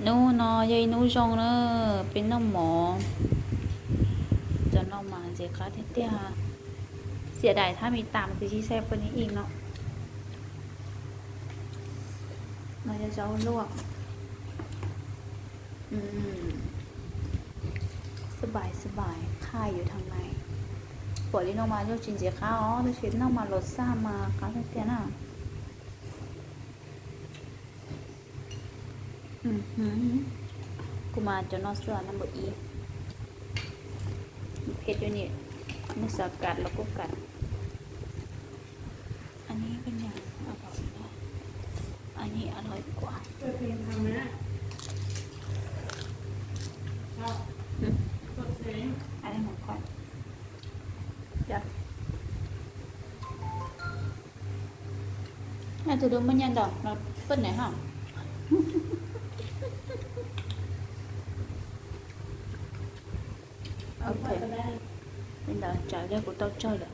นูnó dây nu rong nữa bên nó mỏ cho nó mà dễ cá thế tiaเสียดายถ้ามีตามคือที่แซ่บกว่านี้อีกเนาะเราจะเจ้าลวกอืมสบายค่ายอยู่ทางในปวดลิ้นออกมาโยชินเสียข้าวอ๋อจะชินออกมารสซ่ามาค่ะเตี้ยน่ะกูมาจะนอเสือน้ำบอีเผ็ดอยู่นี่มือสกัดแล้วก็กัดอันนี้เป็นอย่างอร่อยนะอันนี้อร่อยกว่าเปิดเพลงทำไหมนะชอบเปิดเพลงอันนี้ของก่อนจ้ะน่าจะดูมันยันดอกเราเปิ้ลไหนห้องโอเค ก็ได้ bây giờ trả lời của tao chơi rồi